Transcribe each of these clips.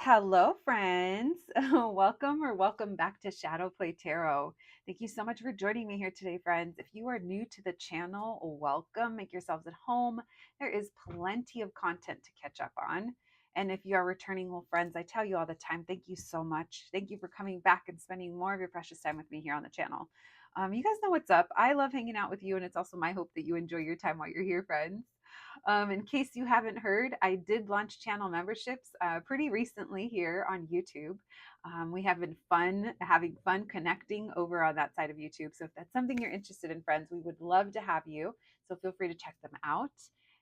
Hello, friends. Welcome back to Shadow Play Tarot. Thank you so much for joining me here today, friends. If you are new to the channel, welcome. Make yourselves at home. There is plenty of content to catch up on. And if you are returning, well, friends, I tell you all the time, thank you so much. Thank you for coming back and spending more of your precious time with me here on the channel. You guys know what's up. I love hanging out with you, and it's also my hope that you enjoy your time while you're here, friends. In case you haven't heard, I did launch channel memberships pretty recently here on YouTube. We have been having fun connecting over on that side of YouTube. So if that's something you're interested in, friends, we would love to have you. So feel free to check them out.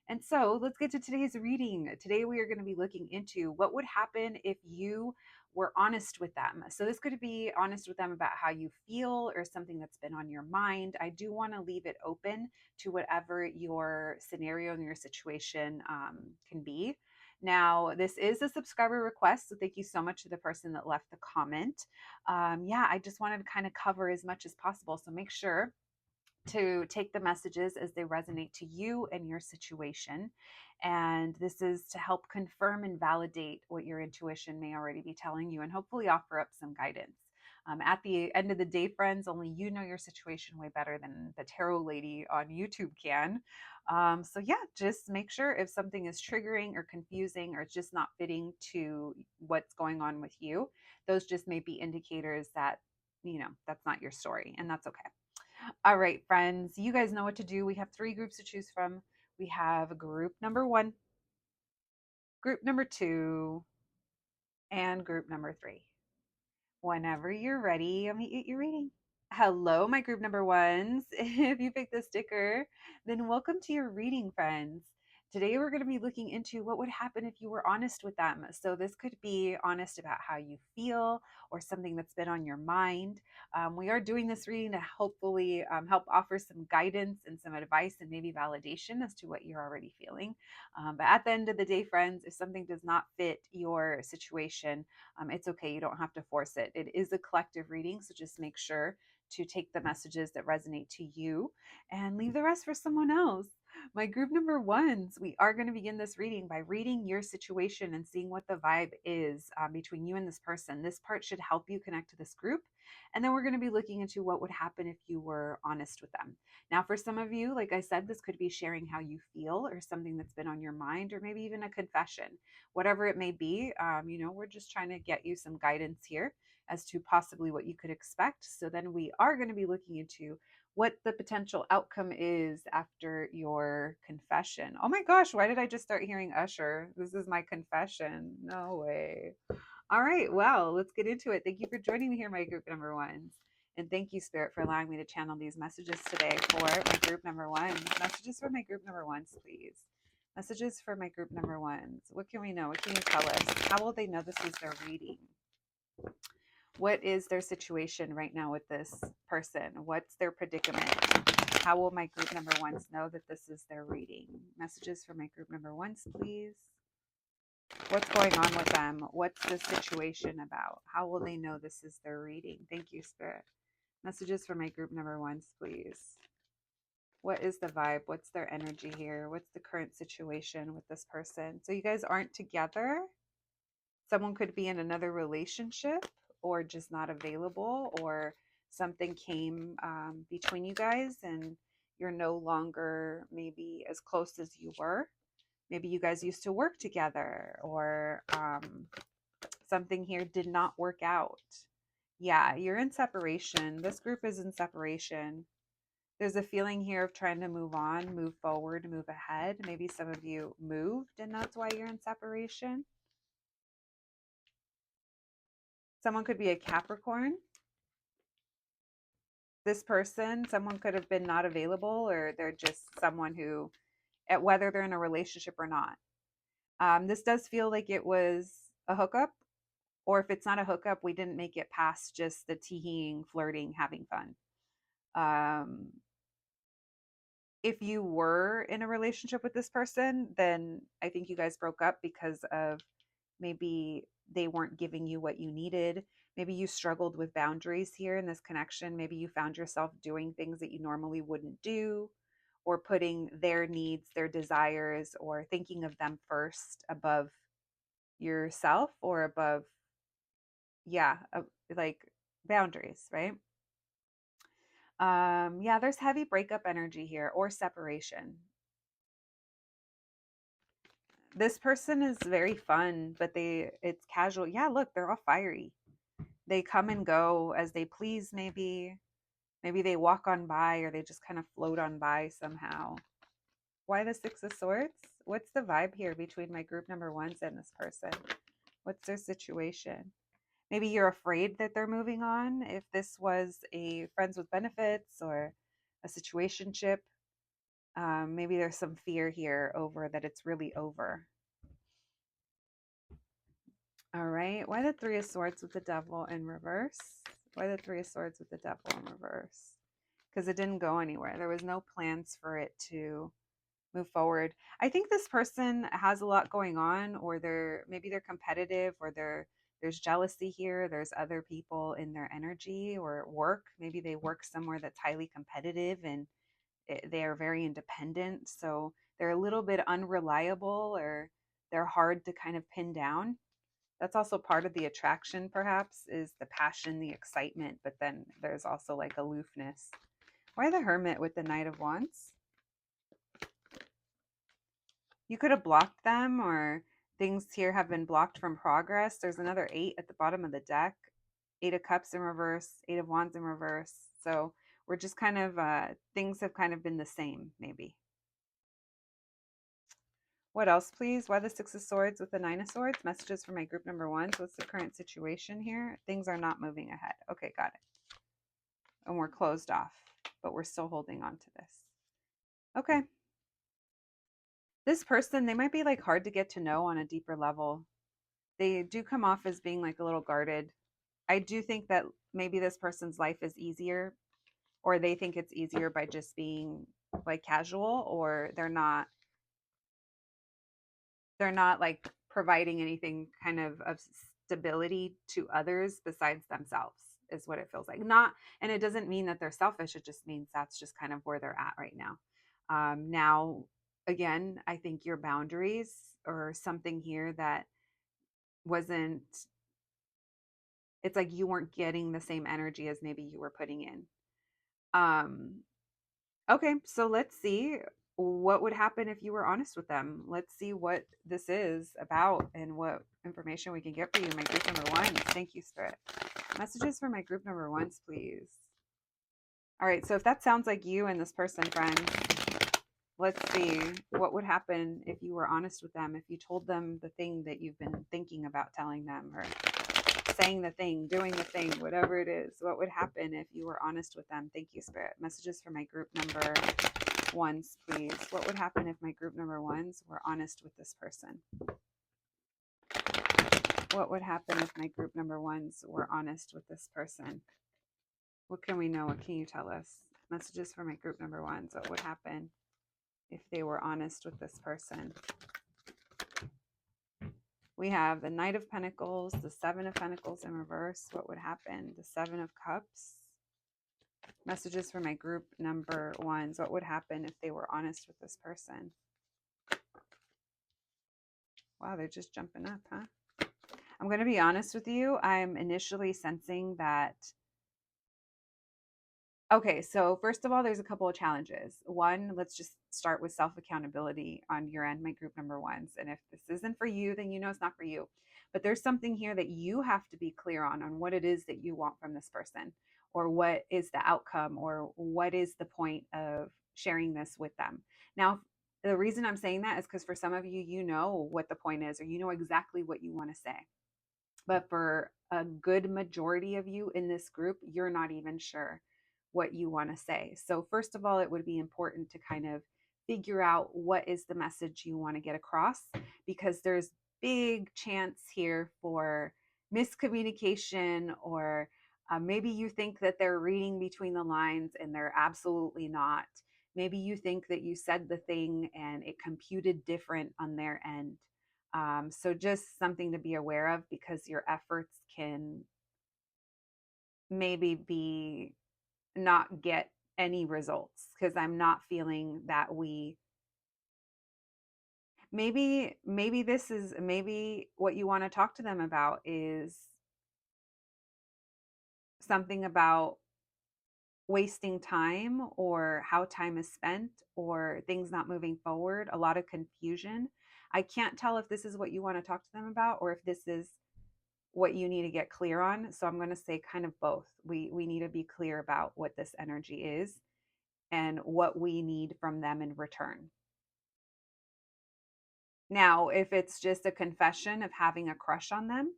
And so let's get to today's reading. Today we are going to be looking into what would happen if you were honest with them. So this could be honest with them about how you feel or something that's been on your mind. I do want to leave it open to whatever your scenario and your situation can be. Now, this is a subscriber request, so thank you so much to the person that left the comment. Yeah, I just wanted to kind of cover as much as possible. So make sure to take the messages as they resonate to you and your situation. And this is to help confirm and validate what your intuition may already be telling you and hopefully offer up some guidance. At the end of the day, friends, only you know your situation way better than the tarot lady on YouTube can. So, yeah, just make sure if something is triggering or confusing or it's just not fitting to what's going on with you, those just may be indicators that, that's not your story, and that's okay. All right, friends, you guys know what to do. We have three groups to choose from. We have group number one, group number two, and group number three. Whenever you're ready, let me get your reading. Hello, my group number ones. If you picked the sticker, then welcome to your reading, friends. Today, we're going to be looking into what would happen if you were honest with them. So, this could be honest about how you feel or something that's been on your mind. We are doing this reading to hopefully help offer some guidance and some advice and maybe validation as to what you're already feeling. But at the end of the day, friends, if something does not fit your situation, it's okay. You don't have to force it. It is a collective reading, so just make sure to take the messages that resonate to you and leave the rest for someone else. My group number ones, we are going to begin this reading by reading your situation and seeing what the vibe is between you and this person. This part should help you connect to this group. And then we're going to be looking into what would happen if you were honest with them. Now, for some of you, like I said, this could be sharing how you feel or something that's been on your mind, or maybe even a confession. Whatever it may be, we're just trying to get you some guidance here as to possibly what you could expect. So then we are going to be looking into what the potential outcome is after your confession. Oh my gosh, why did I just start hearing Usher? This is my confession. No way. All right, well, let's get into it. Thank you for joining me here, my group number ones. And thank you, Spirit, for allowing me to channel these messages today for my group number ones. Messages for my group number ones, please. Messages for my group number ones. What can we know? What can you tell us? How will they know this is their reading? What is their situation right now with this person? What's their predicament? How will my group number ones know that this is their reading? Messages for my group number ones, please. What's going on with them? What's the situation about? How will they know this is their reading? Thank you, Spirit. Messages for my group number ones, please. What is the vibe? What's their energy here? What's the current situation with this person? So you guys aren't together. Someone could be in another relationship or just not available, or something came between you guys and you're no longer maybe as close as you were. Maybe you guys used to work together, or something here did not work out. Yeah, you're in separation. This group is in separation. There's a feeling here of trying to move on, move forward, move ahead. Maybe some of you moved and that's why you're in separation. Someone could be a Capricorn. This person, someone could have been not available, or they're just someone who, at whether they're in a relationship or not. This does feel like it was a hookup, or if it's not a hookup, we didn't make it past just the teeing, flirting, having fun. If you were in a relationship with this person, then I think you guys broke up because of maybe they weren't giving you what you needed. Maybe you struggled with boundaries here in this connection. Maybe you found yourself doing things that you normally wouldn't do, or putting their needs, their desires, or thinking of them first above yourself or above, yeah, like boundaries, right? Yeah, there's heavy breakup energy here or separation. This person is very fun, but it's casual. Yeah, look, they're all fiery. They come and go as they please, maybe. Maybe they walk on by or they just kind of float on by somehow. Why the Six of Swords? What's the vibe here between my group number ones and this person? What's their situation? Maybe you're afraid that they're moving on. If this was a friends with benefits or a situationship, maybe there's some fear here over that it's really over. All right. Why the Three of Swords with the Devil in reverse? Why the Three of Swords with the Devil in reverse? Because it didn't go anywhere. There was no plans for it to move forward. I think this person has a lot going on, or they're competitive, or there's jealousy here. There's other people in their energy or work. Maybe they work somewhere that's highly competitive and they are very independent. So they're a little bit unreliable or they're hard to kind of pin down. That's also part of the attraction, perhaps, is the passion, the excitement, but then there's also like aloofness. Why the Hermit with the Knight of Wands? You could have blocked them, or things here have been blocked from progress. There's another 8 at the bottom of the deck. 8 of Cups in reverse, 8 of Wands in reverse. So we're just kind of, things have kind of been the same, maybe. What else, please? Why the Six of Swords with the Nine of Swords? Messages for my group number one. So what's the current situation here? Things are not moving ahead. Okay, got it. And we're closed off, but we're still holding on to this. Okay. This person, they might be like hard to get to know on a deeper level. They do come off as being like a little guarded. I do think that maybe this person's life is easier, or they think it's easier by just being like casual, or they're not like providing anything kind of stability to others besides themselves, is what it feels like. Not, and it doesn't mean that they're selfish. It just means that's just kind of where they're at right now. Now, again, I think your boundaries or something here that wasn't, it's like you weren't getting the same energy as maybe you were putting in. Um, okay, so let's see what would happen if you were honest with them. Let's see what this is about and what information we can get for you, my group number ones. Thank you, Spirit. Messages for my group number ones, please. All right, so if that sounds like you and this person, friend, let's see what would happen if you were honest with them, if you told them the thing that you've been thinking about telling them, or saying the thing, doing the thing, whatever it is. What would happen if you were honest with them? Thank you, Spirit. Messages for my group number ones, please. What would happen if my group number ones were honest with this person? What would happen if my group number ones were honest with this person? What can we know? What can you tell us? Messages for my group number ones. What would happen if they were honest with this person? We have the Knight of Pentacles, the Seven of Pentacles in reverse. What would happen? The Seven of Cups. Messages for my group number ones. What would happen if they were honest with this person? Wow, they're just jumping up, huh? I'm going to be honest with you. I'm initially sensing that. Okay, so first of all, there's a couple of challenges. One, let's just start with self accountability on your end, my group number ones. And if this isn't for you, then you know it's not for you. But there's something here that you have to be clear on what it is that you want from this person, or what is the outcome, or what is the point of sharing this with them. Now, the reason I'm saying that is because for some of you, you know what the point is, or you know exactly what you want to say. But for a good majority of you in this group, you're not even sure what you want to say. So, first of all, it would be important to kind of figure out what is the message you want to get across, because there's big chance here for miscommunication, or maybe you think that they're reading between the lines and they're absolutely not. Maybe you think that you said the thing and it computed different on their end. So just something to be aware of, because your efforts can maybe be not get any results, because I'm not feeling that Maybe this is maybe what you want to talk to them about is something about wasting time or how time is spent or things not moving forward, a lot of confusion. I can't tell if this is what you want to talk to them about or if this is what you need to get clear on. So I'm going to say kind of both. We need to be clear about what this energy is and what we need from them in return. Now, if it's just a confession of having a crush on them,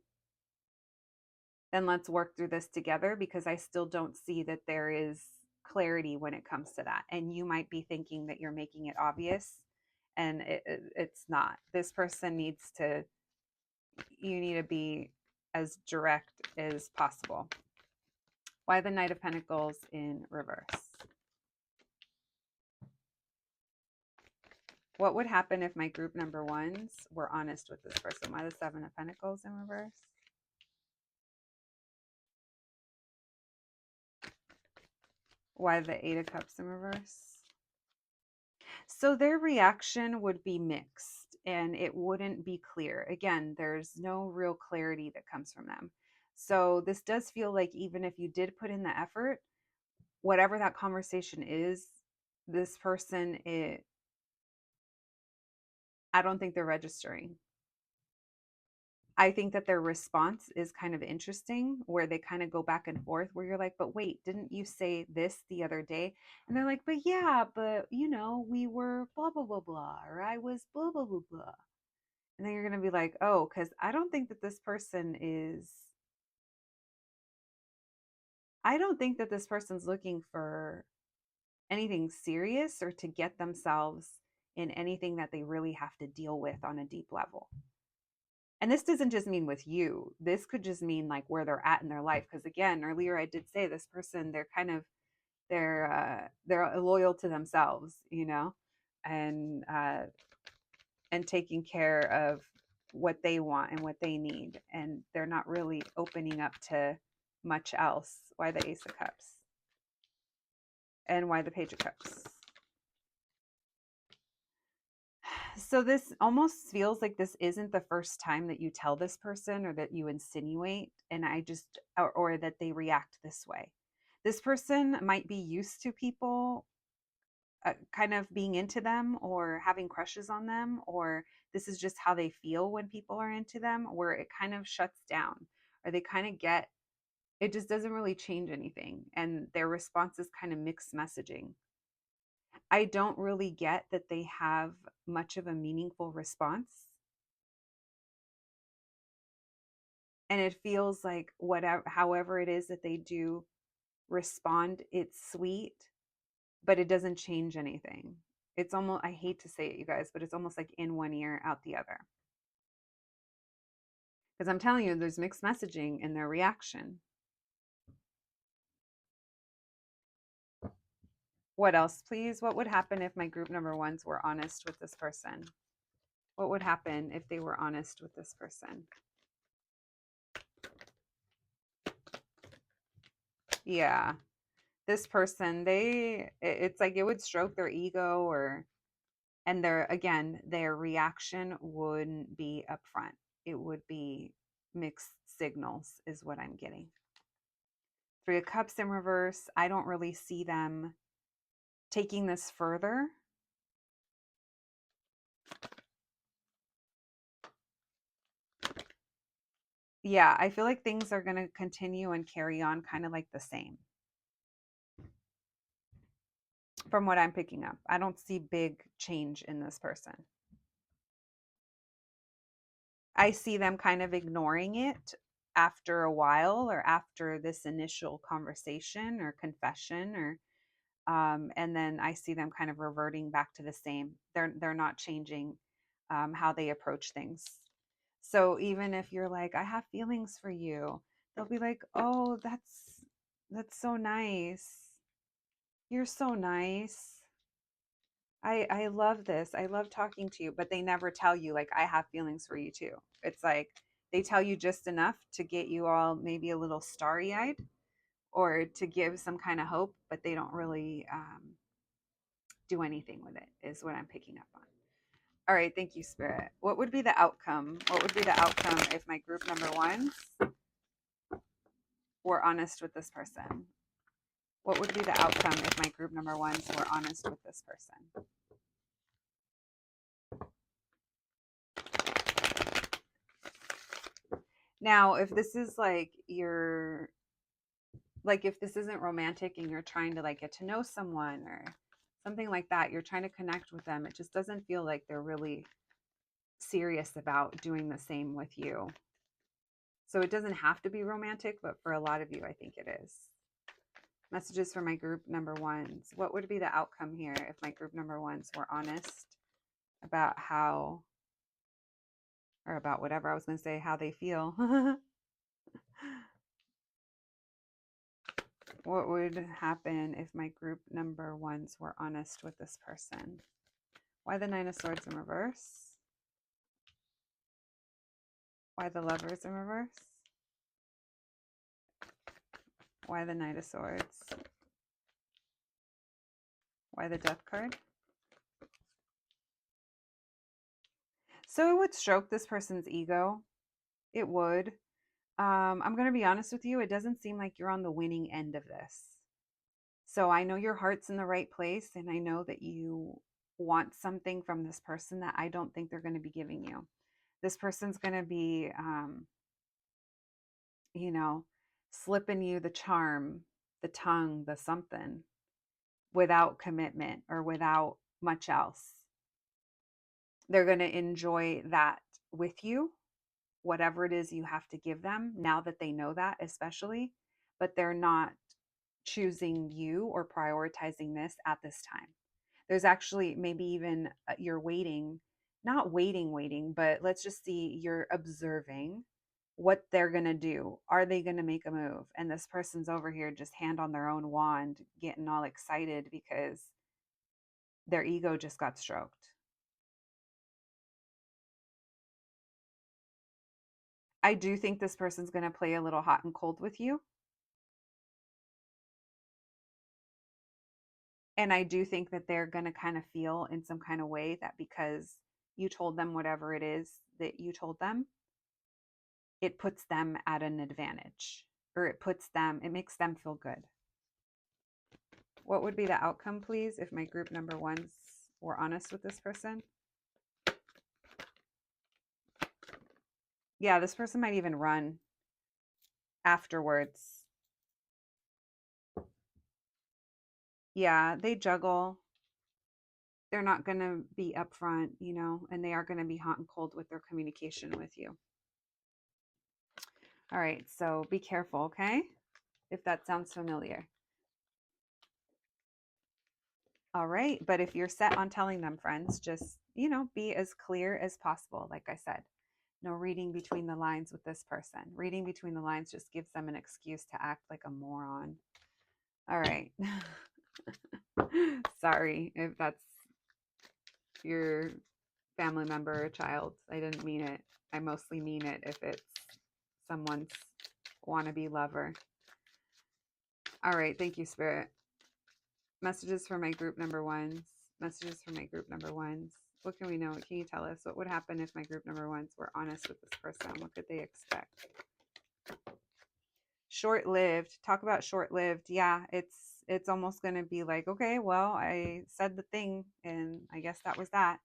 then let's work through this together because I still don't see that there is clarity when it comes to that. And you might be thinking that you're making it obvious and it's not. This person needs to, you need to be as direct as possible. Why the Knight of Pentacles in reverse? What would happen if my group number ones were honest with this person? Why the Seven of Pentacles in reverse? Why the Eight of Cups in reverse? So their reaction would be mixed and it wouldn't be clear. Again, there's no real clarity that comes from them. So this does feel like even if you did put in the effort, whatever that conversation is, this person, I don't think they're registering. I think that their response is kind of interesting where they kind of go back and forth where you're like, but wait, didn't you say this the other day? And they're like, but yeah, but you know, we were blah, blah, blah, blah, or I was blah, blah, blah, blah. And then you're going to be like, oh, because I don't think that this person is, I don't think that this person's looking for anything serious or to get themselves in anything that they really have to deal with on a deep level. And this doesn't just mean with you. This could just mean like where they're at in their life. Because again, earlier I did say this person, they're kind of they're loyal to themselves, you know, and taking care of what they want and what they need, and they're not really opening up to much else. Why the Ace of Cups? And why the Page of Cups? So this almost feels like this isn't the first time that you tell this person or that you insinuate, and I just, or that they react this way. This person might be used to people kind of being into them or having crushes on them, or this is just how they feel when people are into them, where it kind of shuts down or they kind of get, it just doesn't really change anything. And their response is kind of mixed messaging. I don't really get that they have much of a meaningful response. And it feels like whatever, however it is that they do respond, it's sweet, but it doesn't change anything. It's almost, I hate to say it, you guys, but it's almost like in one ear, out the other. Because I'm telling you, there's mixed messaging in their reaction. What else, please? What would happen if my group number ones were honest with this person? What would happen if they were honest with this person? Yeah. This person, it's like it would stroke their ego or, and again, their reaction wouldn't be upfront. It would be mixed signals, is what I'm getting. Three of Cups in reverse. I don't really see them taking this further. Yeah, I feel like things are going to continue and carry on kind of like the same from what I'm picking up. I don't see big change in this person. I see them kind of ignoring it after a while or after this initial conversation or confession or and then I see them kind of reverting back to the same. They're not changing how they approach things. So even if you're like, I have feelings for you, they'll be like, oh, that's so nice. You're so nice. I love this. I love talking to you, but they never tell you like I have feelings for you too. It's like they tell you just enough to get you all maybe a little starry-eyed or to give some kind of hope, but they don't really do anything with it is what I'm picking up on. All right, thank you, Spirit. What would be the outcome? What would be the outcome if my group number ones were honest with this person? What would be the outcome if my group number ones were honest with this person? Now, if this is like you're like if this isn't romantic and you're trying to like get to know someone or something like that, you're trying to connect with them, it just doesn't feel like they're really serious about doing the same with you. So it doesn't have to be romantic, but for a lot of you, I think it is. Messages for my group number ones. What would be the outcome here if my group number ones were honest about how, or about whatever I was going to say, how they feel? What would happen if my group number ones were honest with this person? Why the Nine of Swords in reverse? Why the Lovers in reverse? Why the Knight of Swords? Why the Death card? So it would stroke this person's ego. It would. I'm going to be honest with you. It doesn't seem like you're on the winning end of this. So I know your heart's in the right place, and I know that you want something from this person that I don't think they're going to be giving you. This person's going to be, you know, slipping you the charm, the tongue, the something without commitment or without much else. They're going to enjoy that with you, whatever it is you have to give them, now that they know that, especially, but they're not choosing you or prioritizing this at this time. There's actually maybe even you're waiting, not waiting, but let's just see, you're observing what they're going to do. Are they going to make a move? And this person's over here just hand on their own wand, getting all excited because their ego just got stroked. I do think this person's going to play a little hot and cold with you. And I do think that they're going to kind of feel in some kind of way that because you told them whatever it is that you told them, it puts them at an advantage, or it makes them feel good. What would be the outcome, please, if my group number ones were honest with this person? Yeah, this person might even run afterwards. Yeah, they juggle. They're not going to be upfront, and they are going to be hot and cold with their communication with you. All right, so be careful, okay? If that sounds familiar. All right, but if you're set on telling them, friends, just, be as clear as possible. Like I said, no reading between the lines with this person. Reading between the lines just gives them an excuse to act like a moron. All right. Sorry if that's your family member or child. I didn't mean it. I mostly mean it if it's someone's wannabe lover. All right. Thank you, Spirit. Messages for my group number ones. Messages for my group number ones. What can we know? What can you tell us? What would happen if my group number ones were honest with this person? What could they expect? Short-lived. Talk about short-lived. Yeah, it's almost going to be like, okay, well, I said the thing and I guess that was that.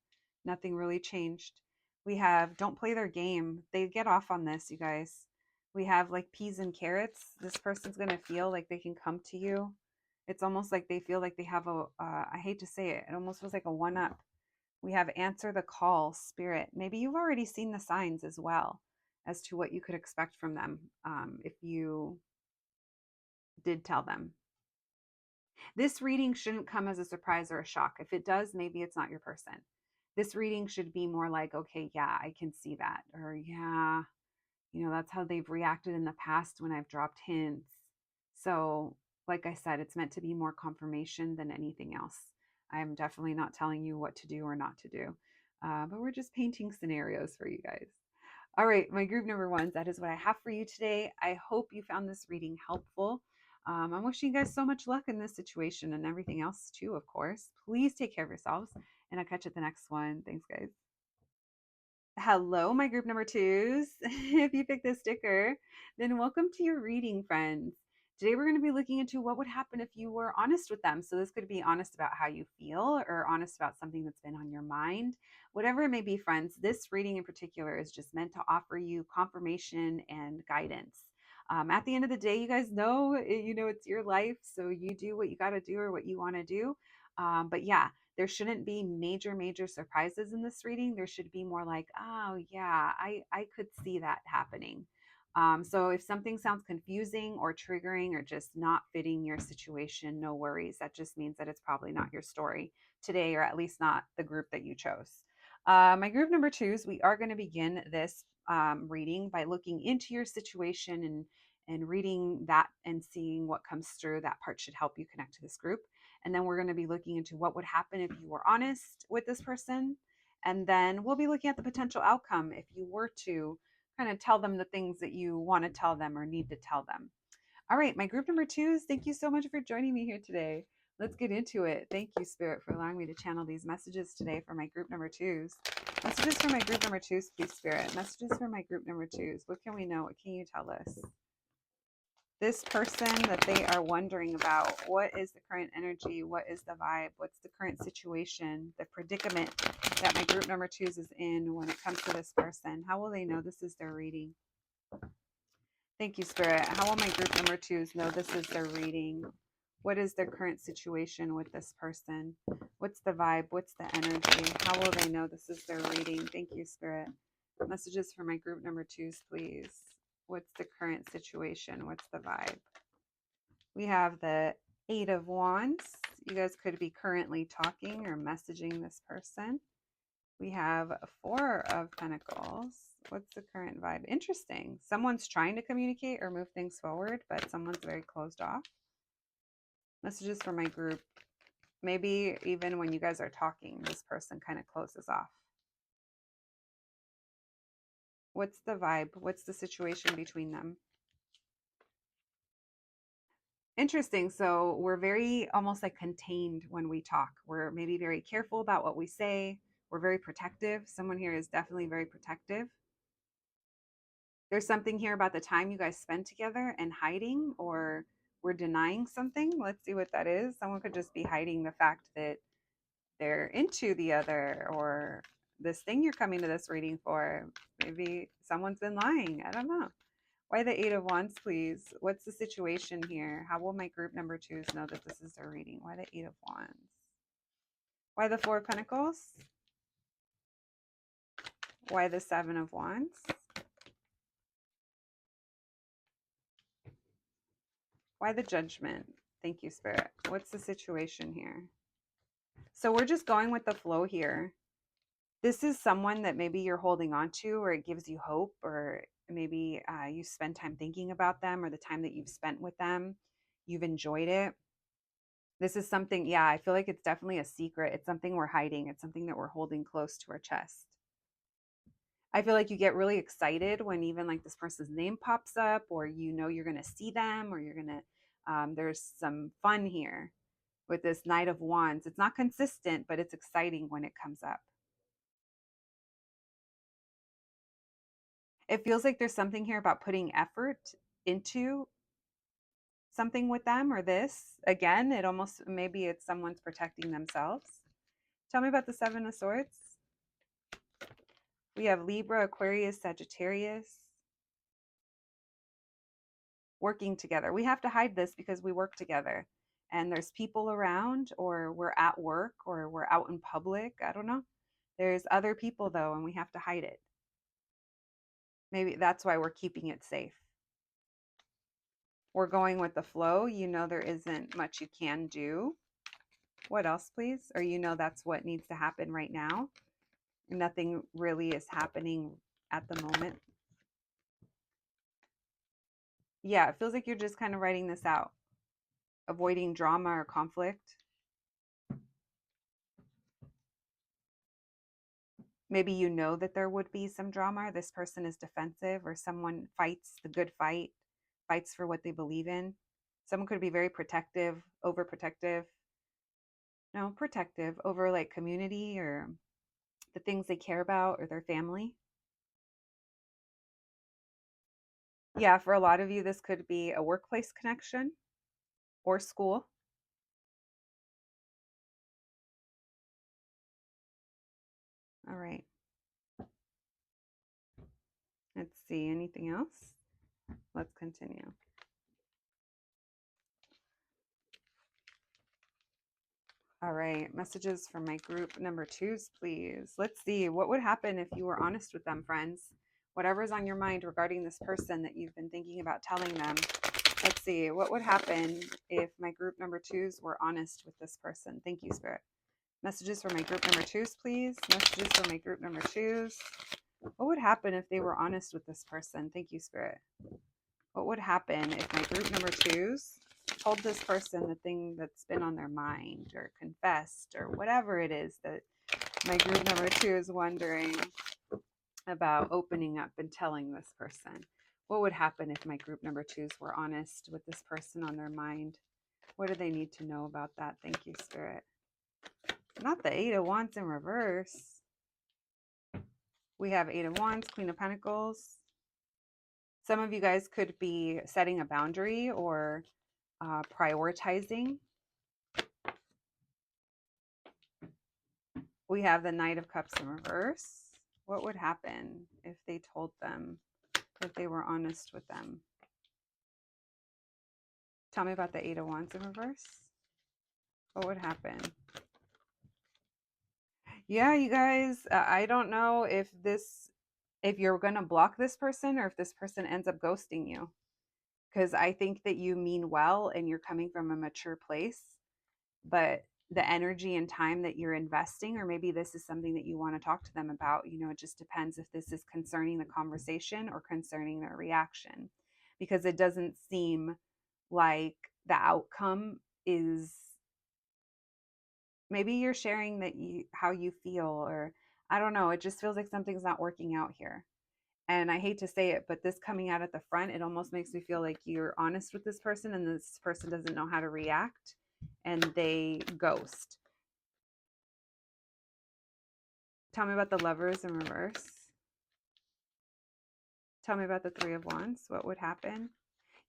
Nothing really changed. We have don't play their game. They get off on this, you guys. We have like peas and carrots. This person's going to feel like they can come to you. It's almost like they feel like they have I hate to say it, it almost feels like a one-up. We have answer the call, spirit. Maybe you've already seen the signs as well as to what you could expect from them if you did tell them. This reading shouldn't come as a surprise or a shock. If it does, maybe it's not your person. This reading should be more like, okay, yeah, I can see that. Or, yeah, that's how they've reacted in the past when I've dropped hints. So, like I said, it's meant to be more confirmation than anything else. I'm definitely not telling you what to do or not to do, but we're just painting scenarios for you guys. All right, my group number ones, that is what I have for you today. I hope you found this reading helpful. I'm wishing you guys so much luck in this situation and everything else too, of course. Please take care of yourselves, and I'll catch you at the next one. Thanks, guys. Hello, my group number twos. If you picked this sticker, then welcome to your reading, friends. Today, we're going to be looking into what would happen if you were honest with them. So, this could be honest about how you feel or honest about something that's been on your mind. Whatever it may be, friends, this reading in particular is just meant to offer you confirmation and guidance. At the end of the day, you guys know, it's your life. So, you do what you got to do or what you want to do. But yeah, there shouldn't be major surprises in this reading. There should be more like, oh yeah, I could see that happening. So if something sounds confusing or triggering or just not fitting your situation, no worries. That just means that it's probably not your story today, or at least not the group that you chose. My group number twos, we are going to begin this reading by looking into your situation and reading that and seeing what comes through. That part should help you connect to this group. And then we're going to be looking into what would happen if you were honest with this person. And then we'll be looking at the potential outcome if you were to kind of tell them the things that you want to tell them or need to tell them. All right, my group number twos, thank you so much for joining me here today. Let's get into it. Thank you, Spirit, for allowing me to channel these messages today for my group number twos. Messages for my group number twos, please, Spirit. Messages for my group number twos. What can we know? What can you tell us? This person that they are wondering about, what is the current energy? What is the vibe? What's the current situation, the predicament that my group number twos is in when it comes to this person? How will they know this is their reading? Thank you, Spirit. How will my group number twos know this is their reading? What is their current situation with this person? What's the vibe? What's the energy? How will they know this is their reading? Thank you, Spirit. Messages for my group number twos, please. What's the current situation? What's the vibe? We have the Eight of Wands. You guys could be currently talking or messaging this person. We have Four of Pentacles. What's the current vibe? Interesting. Someone's trying to communicate or move things forward, but someone's very closed off. Messages for my group. Maybe even when you guys are talking, this person kind of closes off. What's the vibe? What's the situation between them? Interesting. So we're very almost like contained when we talk. We're maybe very careful about what we say. We're very protective. Someone here is definitely very protective. There's something here about the time you guys spend together and hiding, or we're denying something. Let's see what that is. Someone could just be hiding the fact that they're into the other, or this thing you're coming to this reading for. Maybe someone's been lying. I don't know. Why the Eight of Wands, please? What's the situation here? How will my group number twos know that this is their reading? Why the Eight of Wands? Why the Four of Pentacles? Why the Seven of Wands? Why the Judgment? Thank you, Spirit. What's the situation here? So we're just going with the flow here. This is someone that maybe you're holding on to, or it gives you hope, or maybe you spend time thinking about them, or the time that you've spent with them, you've enjoyed it. This is something, yeah, I feel like it's definitely a secret. It's something we're hiding. It's something that we're holding close to our chest. I feel like you get really excited when even like this person's name pops up, or you're going to see them, or you're going to, there's some fun here with this Knight of Wands. It's not consistent, but it's exciting when it comes up. It feels like there's something here about putting effort into something with them, or this. Again, it almost, maybe it's someone's protecting themselves. Tell me about the Seven of Swords. We have Libra, Aquarius, Sagittarius. Working together. We have to hide this because we work together. And there's people around, or we're at work, or we're out in public. I don't know. There's other people though, and we have to hide it. Maybe that's why we're keeping it safe. We're going with the flow. There isn't much you can do. What else, please? Or that's what needs to happen right now. Nothing really is happening at the moment. Yeah, it feels like you're just kind of writing this out. Avoiding drama or conflict. Maybe that there would be some drama. This person is defensive, or someone fights the good fight, fights for what they believe in. Someone could be very protective, overprotective. No, protective over like community or the things they care about or their family. Yeah, for a lot of you, this could be a workplace connection or school. All right. Let's see. Anything else? Let's continue. All right. Messages from my group number twos, please. Let's see. What would happen if you were honest with them, friends? Whatever's on your mind regarding this person that you've been thinking about telling them. Let's see. What would happen if my group number twos were honest with this person? Thank you, Spirit. Messages for my group number twos, please. Messages for my group number twos. What would happen if they were honest with this person? Thank you, Spirit. What would happen if my group number twos told this person the thing that's been on their mind or confessed or whatever it is that my group number two is wondering about opening up and telling this person? What would happen if my group number twos were honest with this person on their mind? What do they need to know about that? Thank you, Spirit. Not the Eight of Wands in reverse. We have Eight of Wands, Queen of Pentacles. Some of you guys could be setting a boundary or prioritizing. We have the Knight of Cups in reverse. What would happen if they told them, if they were honest with them? Tell me about the Eight of Wands in reverse. What would happen? Yeah, you guys, I don't know if you're going to block this person or if this person ends up ghosting you. Because I think that you mean well and you're coming from a mature place, but the energy and time that you're investing, or maybe this is something that you want to talk to them about, it just depends if this is concerning the conversation or concerning their reaction, because it doesn't seem like the outcome is, maybe you're sharing that how you feel, or I don't know, it just feels like something's not working out here. And I hate to say it, but this coming out at the front, it almost makes me feel like you're honest with this person and this person doesn't know how to react and they ghost. Tell me about the Lovers in reverse. Tell me about the Three of Wands. What would happen?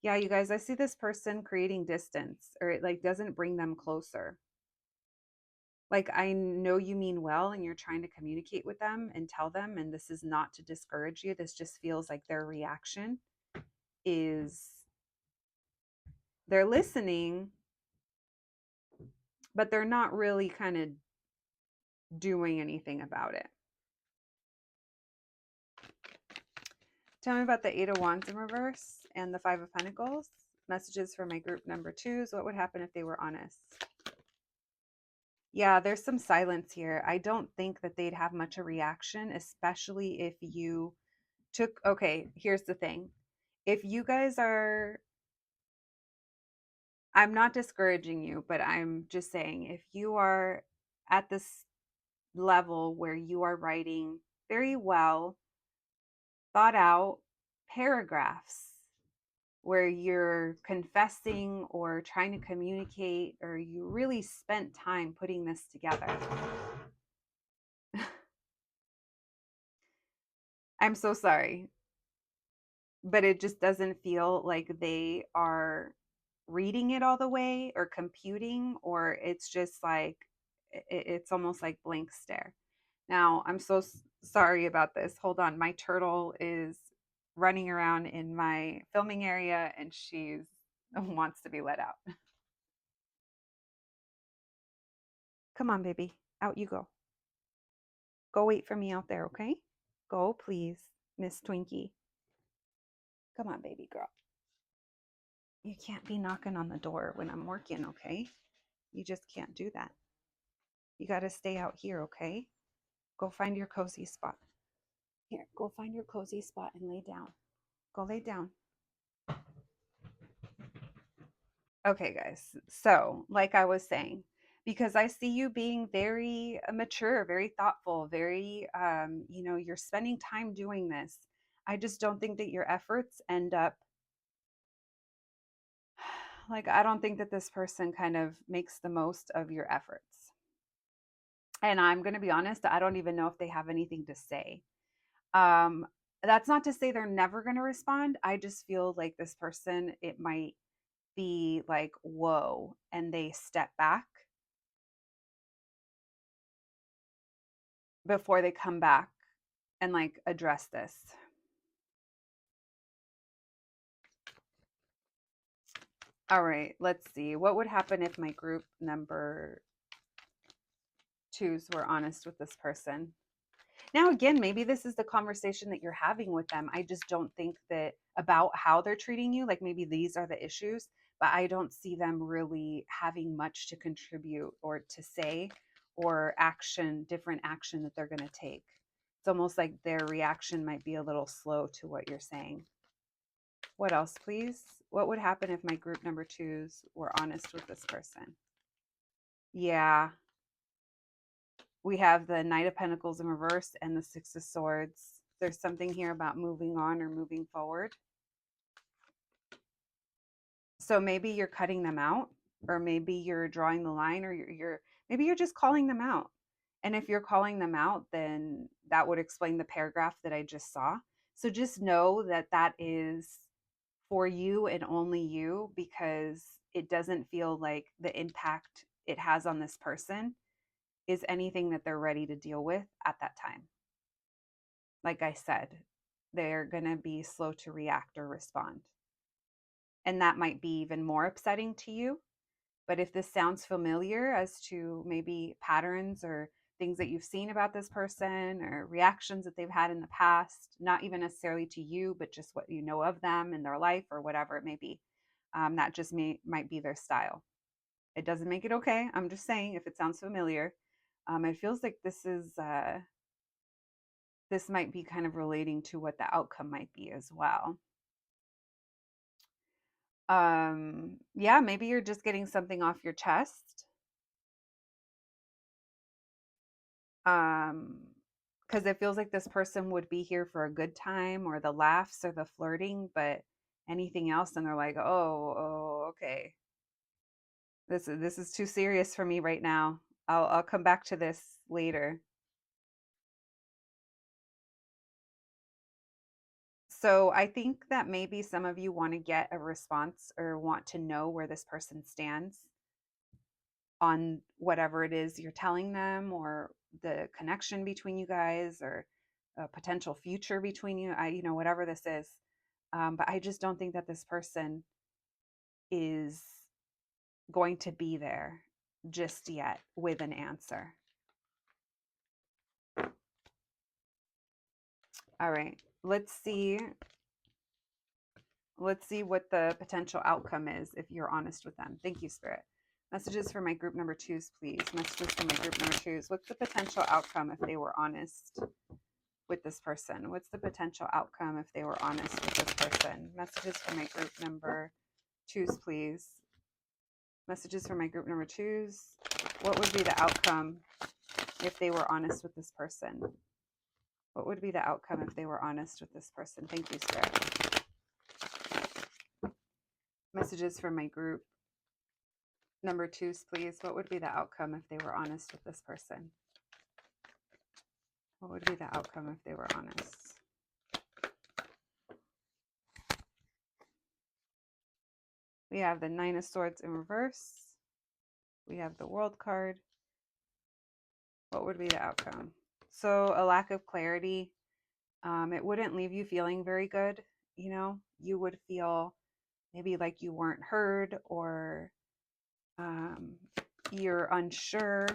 Yeah, you guys, I see this person creating distance, or it like doesn't bring them closer. Like, I know you mean well and you're trying to communicate with them and tell them, and this is not to discourage you. This just feels like their reaction is they're listening, but they're not really kind of doing anything about it. Tell me about the Eight of Wands in reverse and the Five of Pentacles. Messages for my group number twos. What would happen if they were honest? Yeah, there's some silence here. I don't think that they'd have much a reaction, especially if you took, okay, here's the thing. If you guys are, I'm not discouraging you, but I'm just saying, if you are at this level where you are writing very well thought out paragraphs, where you're confessing or trying to communicate, or you really spent time putting this together. I'm so sorry, but it just doesn't feel like they are reading it all the way or computing, or it's just like it's almost like blank stare. Now, I'm so sorry about this. Hold on. My turtle is running around in my filming area and she's wants to be let out. Come on, baby. Out you go. Go wait for me out there, okay? Go, please, Miss Twinkie. Come on, baby girl. You can't be knocking on the door when I'm working, okay? You just can't do that. You got to stay out here, okay? Go find your cozy spot. Here, go find your cozy spot and lay down. Go lay down. Okay, guys. So, like I was saying, because I see you being very mature, very thoughtful, very, you're spending time doing this. I just don't think that your efforts end up like, I don't think that this person kind of makes the most of your efforts. And I'm going to be honest, I don't even know if they have anything to say. Um, That's not to say they're never going to respond. I just feel like this person, it might be like, whoa, and they step back before they come back and like address this. All right, let's see. What would happen if my group number twos were honest with this person? Now, again, maybe this is the conversation that you're having with them. I just don't think that about how they're treating you, like maybe these are the issues, but I don't see them really having much to contribute or to say or action, different action that they're going to take. It's almost like their reaction might be a little slow to what you're saying. What else, please? What would happen if my group number twos were honest with this person? Yeah, we have the Knight of Pentacles in reverse and the Six of Swords. There's something here about moving on or moving forward. So maybe you're cutting them out, or maybe you're drawing the line, or maybe you're just calling them out. And if you're calling them out, then that would explain the paragraph that I just saw. So just know that that is for you and only you, because it doesn't feel like the impact it has on this person is anything that they're ready to deal with at that time. Like I said, they're going to be slow to react or respond. And that might be even more upsetting to you. But if this sounds familiar as to maybe patterns or things that you've seen about this person or reactions that they've had in the past, not even necessarily to you, but just what you know of them in their life or whatever it may be, that just might be their style. It doesn't make it okay. I'm just saying, if it sounds familiar, it feels like this might be kind of relating to what the outcome might be as well. Yeah, maybe you're just getting something off your chest. Because it feels like this person would be here for a good time or the laughs or the flirting, but anything else, and they're like, oh, okay. This is too serious for me right now. I'll come back to this later. So I think that maybe some of you want to get a response or want to know where this person stands on whatever it is you're telling them, or the connection between you guys, or a potential future between you. Whatever this is. But I just don't think that this person is going to be there just yet with an answer. All right, let's see. Let's see what the potential outcome is if you're honest with them. Thank you, Spirit. Messages for my group number twos, please. Messages for my group number twos. What's the potential outcome if they were honest with this person? What's the potential outcome if they were honest with this person? Messages for my group number twos, please. Messages for my group number twos. What would be the outcome if they were honest with this person? What would be the outcome if they were honest with this person? Thank you, Spirit. Messages for my group number twos, please. What would be the outcome if they were honest with this person? What would be the outcome if they were honest? We have the Nine of Swords in reverse. We have the World card. What would be the outcome? So a lack of clarity. It wouldn't leave you feeling very good. You would feel maybe like you weren't heard, or you're unsure.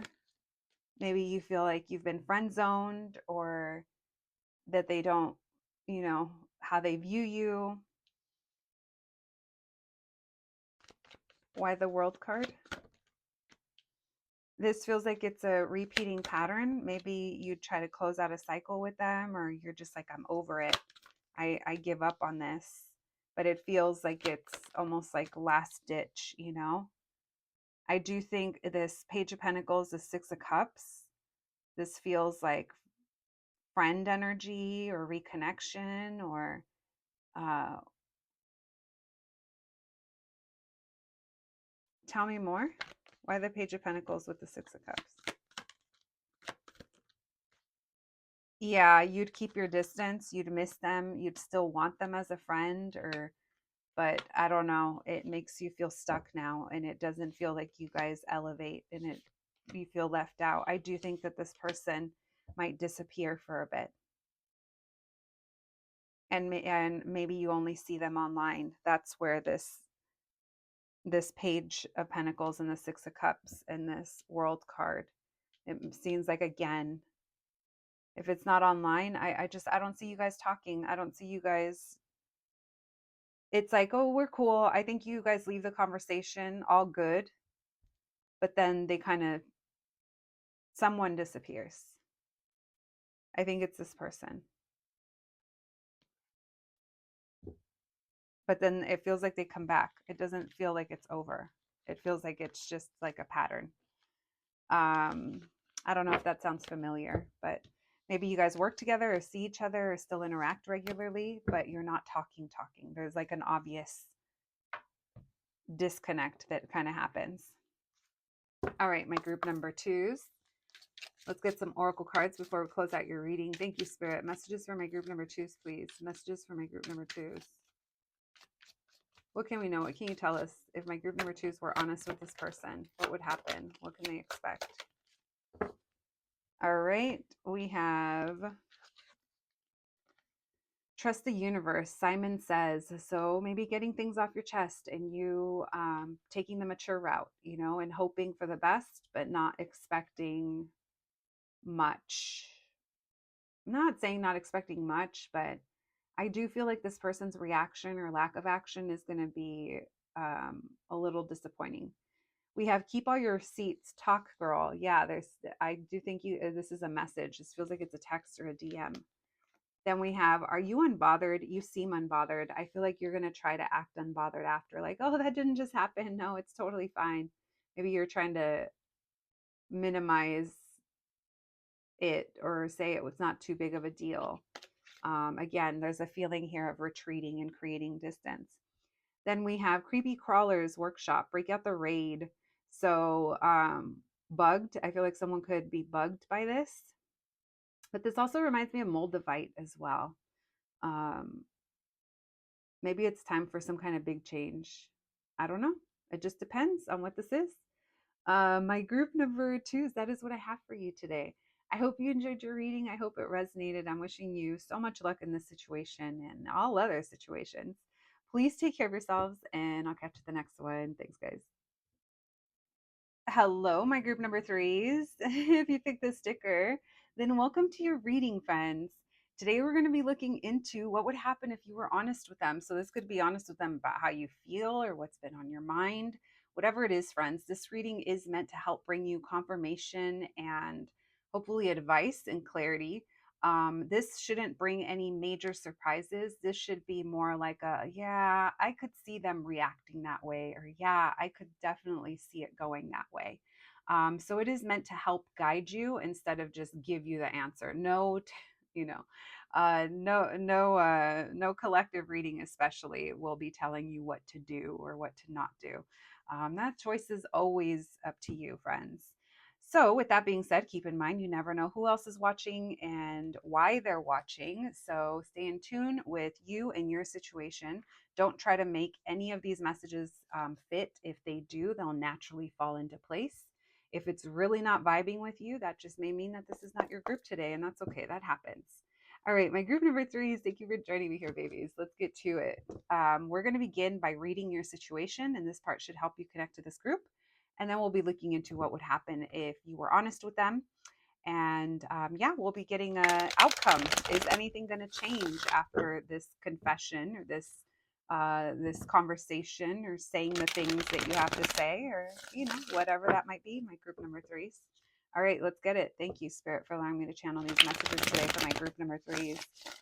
Maybe you feel like you've been friend zoned, or that they don't, how they view you. Why the World card? This feels like it's a repeating pattern. Maybe you try to close out a cycle with them, or you're just like, I'm over it. I give up on this. But it feels like it's almost like last ditch, I do think this Page of Pentacles, the Six of Cups, this feels like friend energy or reconnection, or tell me more. Why the Page of Pentacles with the Six of Cups? Yeah, you'd keep your distance, you'd miss them, you'd still want them as a friend, or but I don't know, it makes you feel stuck now and it doesn't feel like you guys elevate and it you feel left out. I do think that this person might disappear for a bit. And maybe you only see them online. That's where this page of pentacles and the six of cups and this world card, it seems like, again, if it's not online, I don't see you guys talking. I don't see you guys. It's like, oh, we're cool. I think you guys leave the conversation all good, but then they kind of, someone disappears. I think it's this person. But then it feels like they come back. It doesn't feel like it's over. It feels like it's just like a pattern. Um, I don't know if that sounds familiar, but maybe you guys work together or see each other or still interact regularly, but you're not talking. There's like an obvious disconnect that kind of happens. All right, my group number twos. Let's get some oracle cards before we close out your reading. Thank you, Spirit. Messages for my group number twos, please. Messages for my group number twos. What can we know? What can you tell us? If my group number twos were honest with this person, what would happen? What can they expect? All right, we have trust the universe. Simon says, so maybe getting things off your chest and you taking the mature route, and hoping for the best, but not expecting much. I'm not saying not expecting much, but I do feel like this person's reaction or lack of action is going to be a little disappointing. We have keep all your receipts, talk girl. Yeah, I do think this is a message. This feels like it's a text or a DM. Then we have, are you unbothered? You seem unbothered. I feel like you're going to try to act unbothered after, like, oh, that didn't just happen. No, it's totally fine. Maybe you're trying to minimize it or say it was not too big of a deal. Again, there's a feeling here of retreating and creating distance. Then we have creepy crawlers workshop, break out the raid. So bugged. I feel like someone could be bugged by this. But this also reminds me of Moldavite as well. Um, Maybe it's time for some kind of big change. I don't know. It just depends on what this is. My group number twos, that is what I have for you today. I hope you enjoyed your reading. I hope it resonated. I'm wishing you so much luck in this situation and all other situations. Please take care of yourselves, and I'll catch you the next one. Thanks, guys. Hello, my group number threes. If you picked this sticker, then welcome to your reading, friends. Today, we're going to be looking into what would happen if you were honest with them. So, this could be honest with them about how you feel or what's been on your mind. Whatever it is, friends, this reading is meant to help bring you confirmation and hopefully advice and clarity. This shouldn't bring any major surprises. This should be more like yeah, I could see them reacting that way, or yeah, I could definitely see it going that way. So it is meant to help guide you instead of just give you the answer. No, no collective reading, especially, will be telling you what to do or what to not do. That choice is always up to you, friends. So, with that being said, keep in mind you never know who else is watching and why they're watching. So, stay in tune with you and your situation. Don't try to make any of these messages fit. If they do, they'll naturally fall into place. If it's really not vibing with you, that just may mean that this is not your group today, and that's okay. That happens. All right, my group number threes, thank you for joining me here, babies. Let's get to it. We're going to begin by reading your situation, and this part should help you connect to this group. And then we'll be looking into what would happen if you were honest with them. And yeah, we'll be getting a outcome. Is anything going to change after this confession or this conversation or saying the things that you have to say, or whatever that might be? My group number threes. All right, let's get it. Thank you, Spirit, for allowing me to channel these messages today for my group number threes.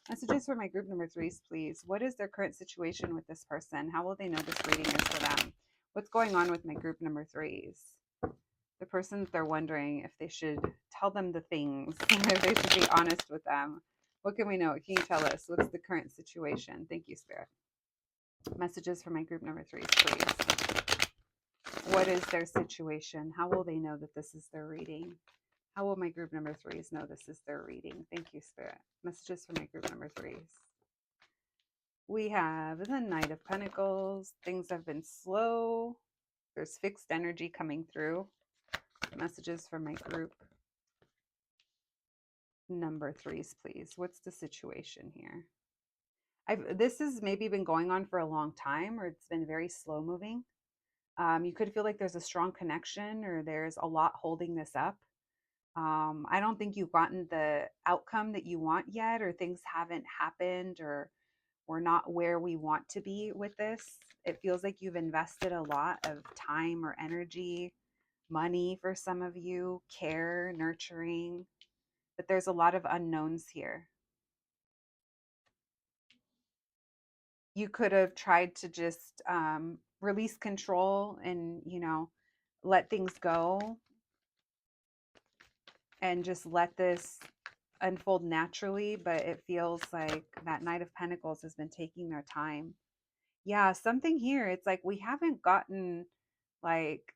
Messages for my group number threes, please. What is their current situation with this person? How will they know this reading is for them? What's going on with my group number threes? The person that they're wondering if they should tell them the things, if they should be honest with them. What can we know? What can you tell us? What's the current situation? Thank you, Spirit. Messages for my group number threes, please. What is their situation? How will they know that this is their reading? How will my group number threes know this is their reading? Thank you, Spirit. Messages for my group number threes. We have the Knight of Pentacles. Things have been slow. There's fixed energy coming through. Messages for my group number threes, please. What's the situation here? This has maybe been going on for a long time, or it's been very slow moving. You could feel like there's a strong connection, or there's a lot holding this up. I don't think you've gotten the outcome that you want yet, or things haven't happened, or we're not where we want to be with this. It feels like you've invested a lot of time or energy, money for some of you, care, nurturing, but there's a lot of unknowns here. You could have tried to just release control and, let things go and just let this unfold naturally, but it feels like that Knight of Pentacles has been taking their time. Yeah, something here. It's like we haven't gotten, like,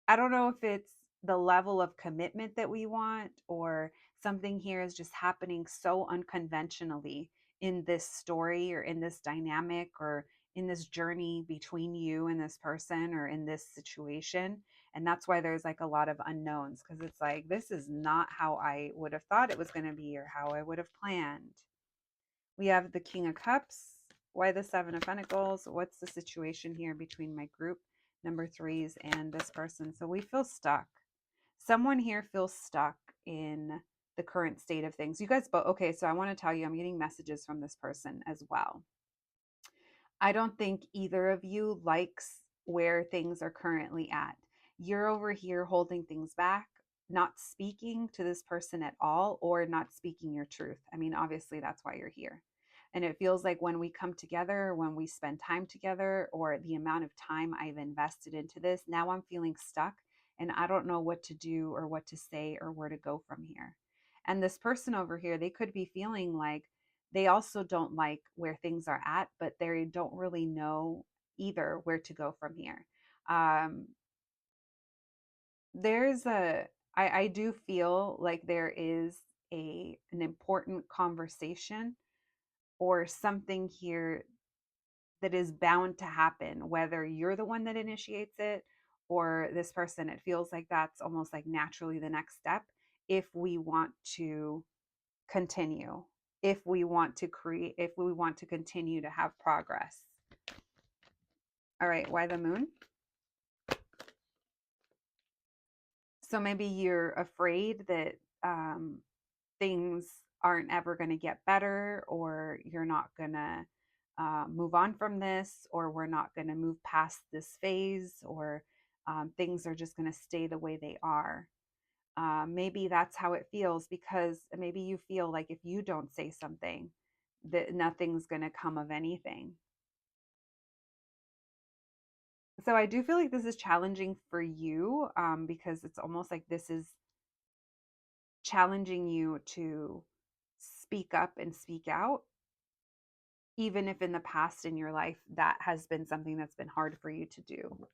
I don't know if it's the level of commitment that we want, or something here is just happening so unconventionally in this story, or in this dynamic, or in this journey between you and this person, or in this situation. And that's why there's like a lot of unknowns, because it's like, this is not how I would have thought it was going to be, or how I would have planned. We have the King of Cups. Why the Seven of Pentacles? What's the situation here between my group number threes and this person? So we feel stuck. Someone here feels stuck in the current state of things. You guys both, okay, so I want to tell you, I'm getting messages from this person as well. I don't think either of you likes where things are currently at. You're over here holding things back, not speaking to this person at all, or not speaking your truth. I mean, obviously, that's why you're here. And it feels like when we come together, when we spend time together, or the amount of time I've invested into this, now I'm feeling stuck and I don't know what to do, or what to say, or where to go from here. And this person over here, they could be feeling like they also don't like where things are at, but they don't really know either where to go from here. Um, there's a, I do feel like there is an important conversation or something here that is bound to happen, whether you're the one that initiates it or this person. It feels like that's almost like naturally the next step if we want to continue, if we want to create, if we want to continue to have progress. All right, why the Moon? So maybe you're afraid that things aren't ever going to get better, or you're not going to move on from this, or we're not going to move past this phase, or things are just going to stay the way they are. Maybe that's how it feels, because maybe you feel like if you don't say something, that nothing's going to come of anything. So I do feel like this is challenging for you, because it's almost like this is challenging you to speak up and speak out, even if in the past in your life that has been something that's been hard for you to do.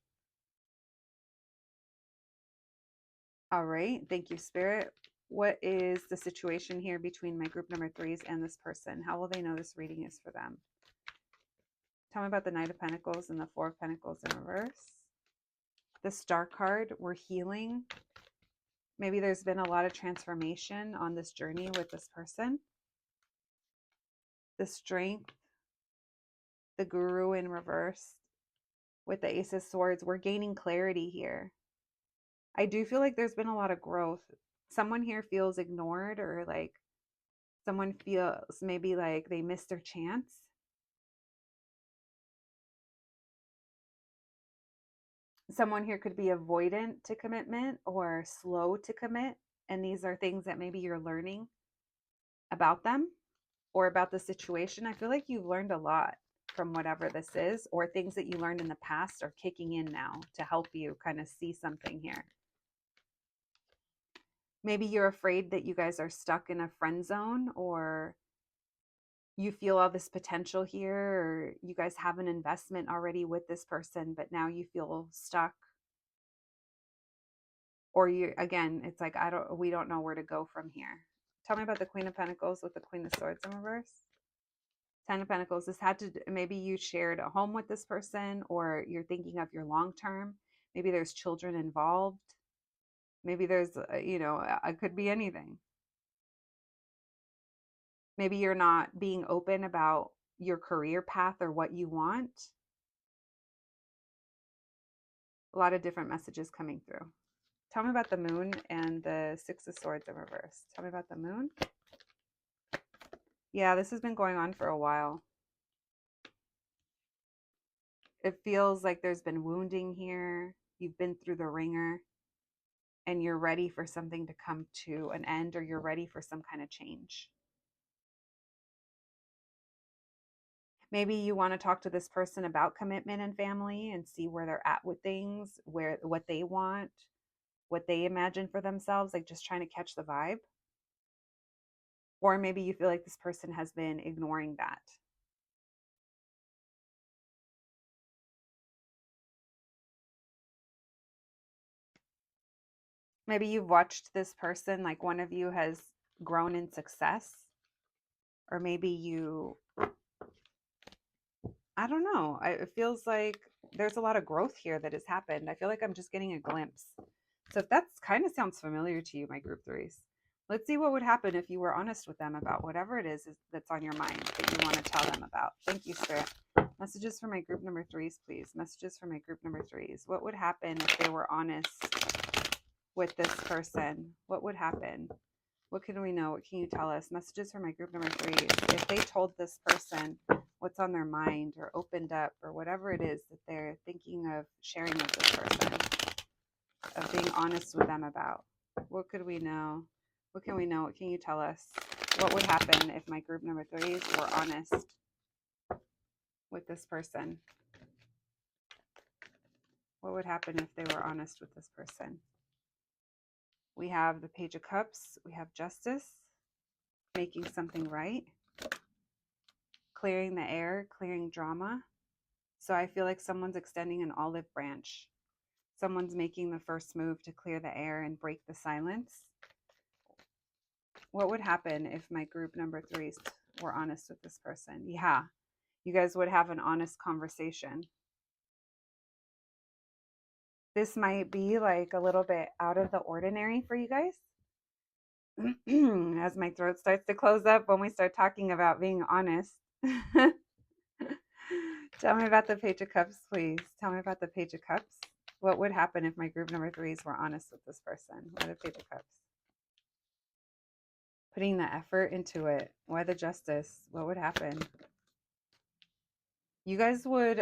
All right. Thank you, Spirit. What is the situation here between my group number threes and this person? How will they know this reading is for them? Tell me about the Knight of Pentacles and the Four of Pentacles in reverse. The Star card, we're healing. Maybe there's been a lot of transformation on this journey with this person. The Strength, the Guru in reverse. With the Ace of Swords, we're gaining clarity here. I do feel like there's been a lot of growth. Someone here feels ignored, or like someone feels maybe like they missed their chance. Someone here could be avoidant to commitment or slow to commit. And these are things that maybe you're learning about them or about the situation. I feel like you've learned a lot from whatever this is, or things that you learned in the past are kicking in now to help you kind of see something here. Maybe you're afraid that you guys are stuck in a friend zone, or you feel all this potential here, or you guys have an investment already with this person, but now you feel stuck. Or you, again, it's like, we don't know where to go from here. Tell me about the Queen of Pentacles with the Queen of Swords in reverse. Ten of Pentacles. This had to, maybe you shared a home with this person, or you're thinking of your long term. Maybe there's children involved. Maybe there's, it could be anything. Maybe you're not being open about your career path or what you want. A lot of different messages coming through. Tell me about the Moon and the Six of Swords in reverse. Tell me about the Moon. Yeah, this has been going on for a while. It feels like there's been wounding here. You've been through the ringer and you're ready for something to come to an end, or you're ready for some kind of change. Maybe you want to talk to this person about commitment and family and see where they're at with things, what they want, what they imagine for themselves, like just trying to catch the vibe. Or maybe you feel like this person has been ignoring that. Maybe you've watched this person, like one of you has grown in success, or maybe I don't know. It feels like there's a lot of growth here that has happened. I feel like I'm just getting a glimpse. So if that's kind of sounds familiar to you, my group threes, let's see what would happen if you were honest with them about whatever it is that's on your mind that you want to tell them about. Thank you, Spirit. Messages for my group number threes, please. Messages for my group number threes. What would happen if they were honest with this person? What would happen? What can we know? What can you tell us? Messages for my group number threes. If they told this person what's on their mind, or opened up, or whatever it is that they're thinking of sharing with this person, of being honest with them about, what could we know? What can we know? What can you tell us? What would happen if my group number threes were honest with this person? What would happen if they were honest with this person? We have the Page of Cups. We have Justice, making something right, clearing the air, clearing drama. So I feel like someone's extending an olive branch. Someone's making the first move to clear the air and break the silence. What would happen if my group number threes were honest with this person? Yeah, you guys would have an honest conversation. This might be like a little bit out of the ordinary for you guys. As my throat starts to close up when we start talking about being honest. Tell me about the Page of Cups, please. Tell me about the Page of Cups. What would happen if my group number threes were honest with this person? Why the Page of Cups? Putting the effort into it. Why the Justice? What would happen? You guys would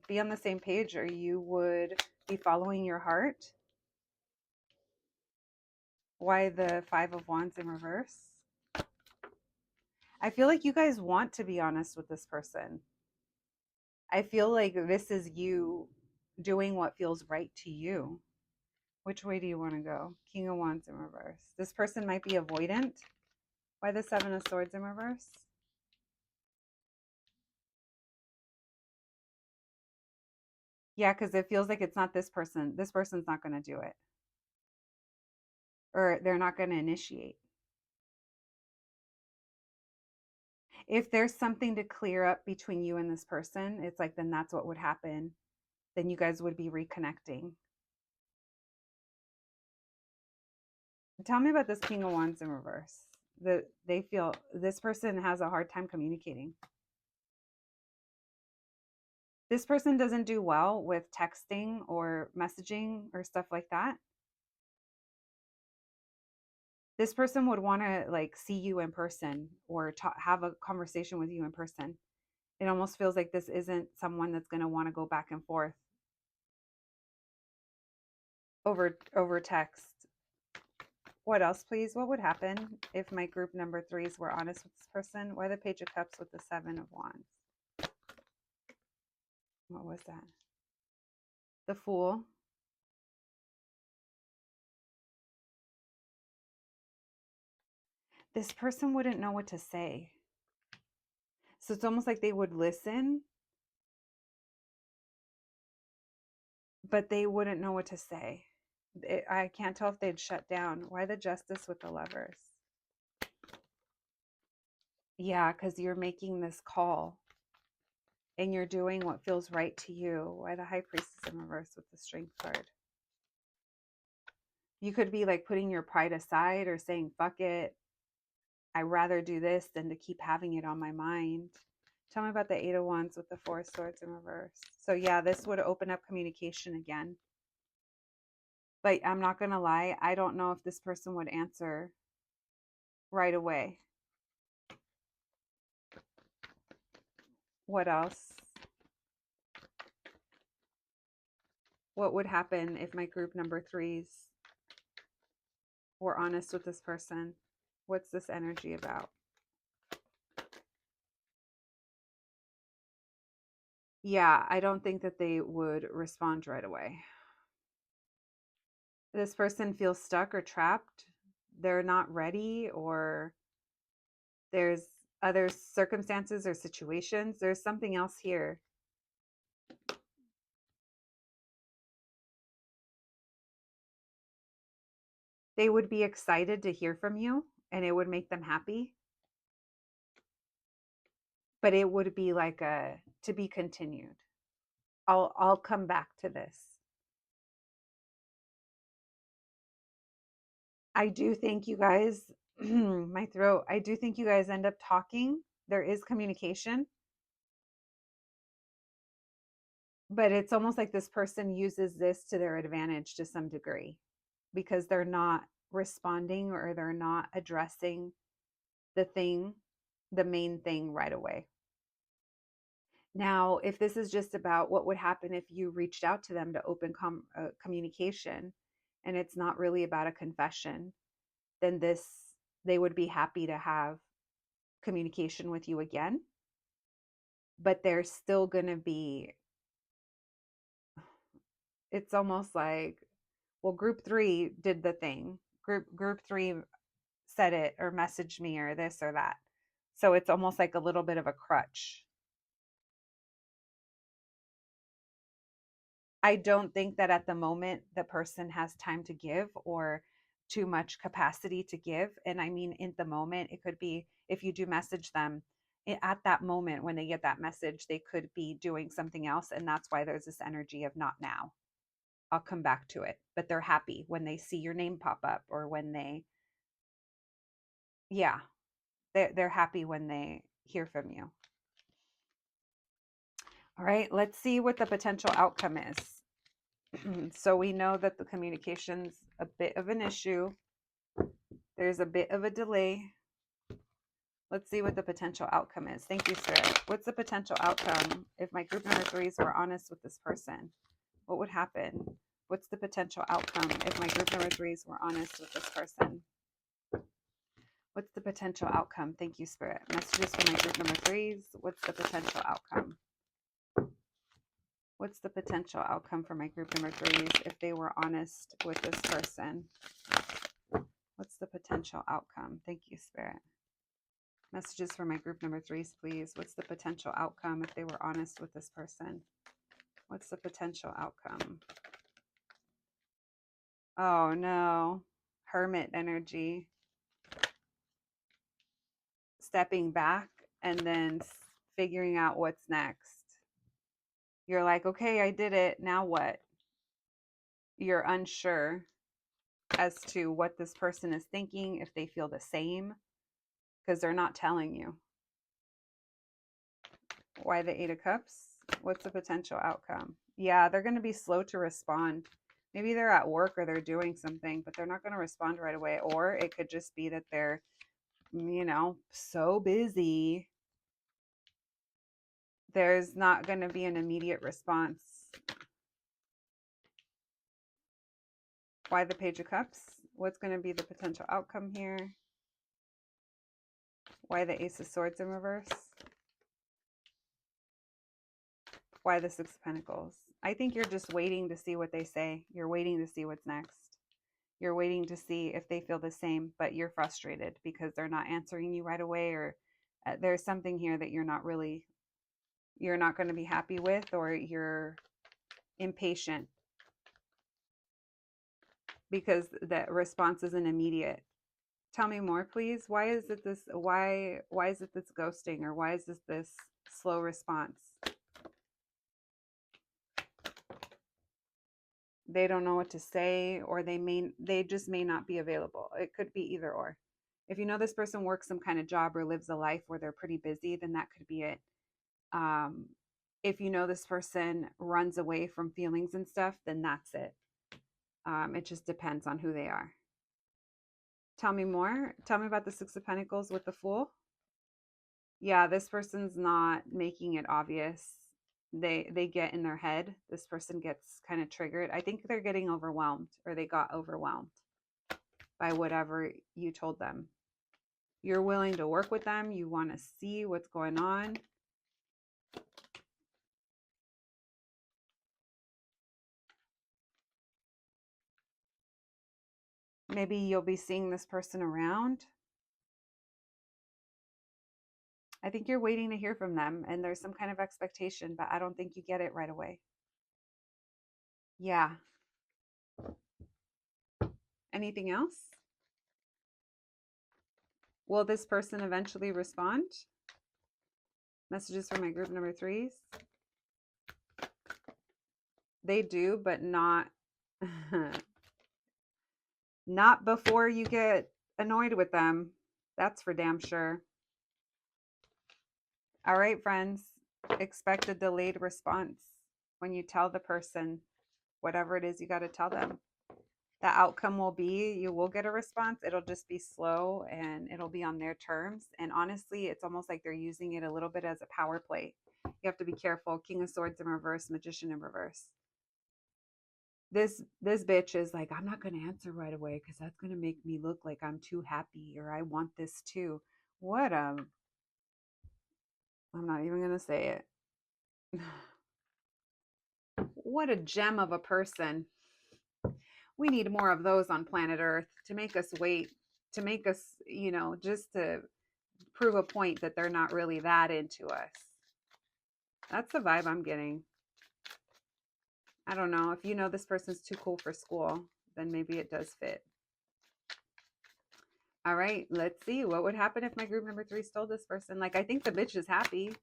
be on the same page, or you would be following your heart. Why the Five of Wands in reverse? I feel like you guys want to be honest with this person. I feel like this is you doing what feels right to you. Which way do you want to go? King of Wands in reverse. This person might be avoidant. Why the Seven of Swords in reverse? Yeah, because it feels like it's not this person. This person's not going to do it. Or they're not going to initiate. If there's something to clear up between you and this person, it's like, then that's what would happen. Then you guys would be reconnecting. Tell me about this King of Wands in reverse. They feel this person has a hard time communicating. This person doesn't do well with texting or messaging or stuff like that. This person would want to like see you in person, or have a conversation with you in person. It almost feels like this isn't someone that's going to want to go back and forth over text. What else, please? What would happen if my group number threes were honest with this person? Why the Page of Cups with the Seven of Wands? What was that? The Fool. This person wouldn't know what to say. So it's almost like they would listen, but they wouldn't know what to say. I can't tell if they'd shut down. Why the Justice with the Lovers? Yeah, because you're making this call and you're doing what feels right to you. Why the High Priestess in reverse with the Strength card? You could be like putting your pride aside or saying, fuck it. I'd rather do this than to keep having it on my mind. Tell me about the Eight of Wands with the Four of Swords in reverse. So yeah, this would open up communication again. But I'm not going to lie. I don't know if this person would answer right away. What else? What would happen if my group number threes were honest with this person? What's this energy about? Yeah, I don't think that they would respond right away. This person feels stuck or trapped. They're not ready, or there's other circumstances or situations. There's something else here. They would be excited to hear from you and it would make them happy. But it would be like a to be continued. I'll come back to this. I do think you guys my throat. I do think you guys end up talking. There is communication. But it's almost like this person uses this to their advantage to some degree because they're not responding or they're not addressing the thing, the main thing right away. Now, if this is just about what would happen if you reached out to them to open communication and it's not really about a confession, then they would be happy to have communication with you again. But there's still going to be, it's almost like, well, group three did the thing. Group three said it or messaged me or this or that. So it's almost like a little bit of a crutch. I don't think that at the moment the person has time to give or too much capacity to give. And I mean, in the moment, it could be if you do message them at that moment when they get that message, they could be doing something else. And that's why there's this energy of not now. I'll come back to it. But they're happy when they see your name pop up or when they, yeah, they're happy when they hear from you. All right, let's see what the potential outcome is. So we know that the communication's a bit of an issue. There's a bit of a delay. Let's see what the potential outcome is. Thank you, Spirit. What's the potential outcome if my group number threes were honest with this person? What would happen? What's the potential outcome if my group number threes were honest with this person? What's the potential outcome? Thank you, Spirit. Messages for my group number threes. What's the potential outcome? What's the potential outcome for my group number threes if they were honest with this person? What's the potential outcome? Thank you, Spirit. Messages for my group number threes, please. What's the potential outcome if they were honest with this person? What's the potential outcome? Oh, no. Hermit energy. Stepping back and then figuring out what's next. You're like, okay, I did it. Now what? You're unsure as to what this person is thinking, if they feel the same, because they're not telling you. Why the Eight of Cups? What's the potential outcome? Yeah, they're going to be slow to respond. Maybe they're at work or they're doing something, but they're not going to respond right away. Or it could just be that they're, so busy. There's not going to be an immediate response. Why the Page of Cups? What's going to be the potential outcome here? Why the Ace of Swords in reverse? Why the Six of Pentacles? I think you're just waiting to see what they say. You're waiting to see what's next. You're waiting to see if they feel the same, but you're frustrated because they're not answering you right away, or there's something here that you're not going to be happy with, or you're impatient. because that response isn't immediate. Tell me more, please. Why is it this ghosting, or why is this slow response? They don't know what to say, or they just may not be available. It could be either or. If you know this person works some kind of job or lives a life where they're pretty busy, then that could be it. Um, if you know this person runs away from feelings and stuff, then that's it. It just depends on who they are. Tell me more. Tell me about the Six of Pentacles with the Fool. Yeah, this person's not making it obvious. They get in their head. This person gets kind of triggered. I think they're getting overwhelmed, or they got overwhelmed by whatever you told them. You're willing to work with them. You want to see what's going on. Maybe you'll be seeing this person around. I think you're waiting to hear from them, and there's some kind of expectation, but I don't think you get it right away. Yeah. Anything else? Will this person eventually respond? Messages for my group number 3s. They do, but not not before you get annoyed with them. That's for damn sure. All right, friends, expect a delayed response when you tell the person whatever it is you got to tell them. The outcome will be you will get a response. It'll just be slow and it'll be on their terms. And honestly, it's almost like they're using it a little bit as a power play. You have to be careful. King of Swords in reverse, Magician in reverse. This bitch is like, I'm not going to answer right away because that's going to make me look like I'm too happy, or I want this too. What I'm not even going to say it. What a gem of a person. We need more of those on planet Earth to make us wait, to make us, just to prove a point that they're not really that into us. That's the vibe I'm getting. I don't know. If you know this person's too cool for school, then maybe it does fit. All right, let's see. What would happen if my group number 3 stole this person? Like, I think the bitch is happy,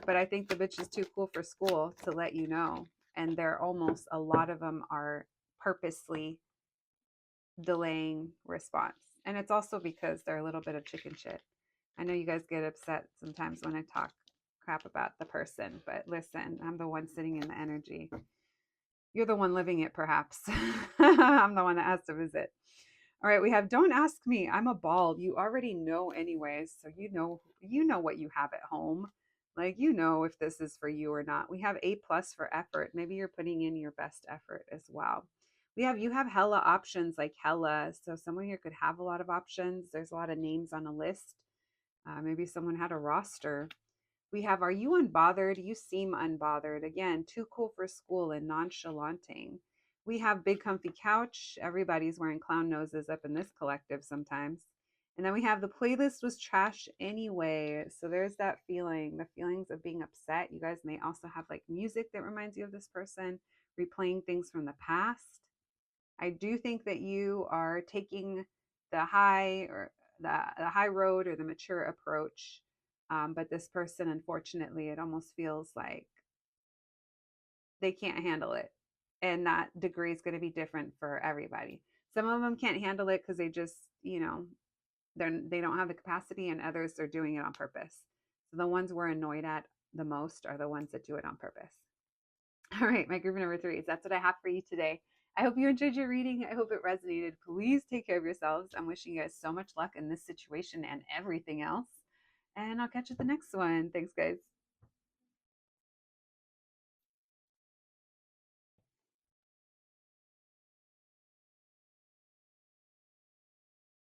but I think the bitch is too cool for school to let you know. And a lot of them are purposely delaying response. And it's also because they're a little bit of chicken shit. I know you guys get upset sometimes when I talk crap about the person, but listen, I'm the one sitting in the energy. You're the one living it, perhaps. I'm the one that has to visit. All right, we have don't ask me. I'm a ball. You already know anyways, so you know what you have at home. Like, if this is for you or not. We have A+ for effort. Maybe you're putting in your best effort as well. You have hella options, like hella. So someone here could have a lot of options. There's a lot of names on a list. Maybe someone had a roster. We have, are you unbothered? You seem unbothered. Again, too cool for school and nonchalanting. We have big comfy couch. Everybody's wearing clown noses up in this collective sometimes. And then we have the playlist was trash anyway. So there's that feeling, the feelings of being upset. You guys may also have like music that reminds you of this person, replaying things from the past. I do think that you are taking the high road or the mature approach. But this person, unfortunately, it almost feels like they can't handle it. And that degree is going to be different for everybody. Some of them can't handle it because they just, they don't have the capacity, and others are doing it on purpose. So the ones we're annoyed at the most are the ones that do it on purpose. All right, my group number 3 is that's what I have for you today. I hope you enjoyed your reading. I hope it resonated. Please take care of yourselves. I'm wishing you guys so much luck in this situation and everything else. And I'll catch you at the next one. Thanks, guys.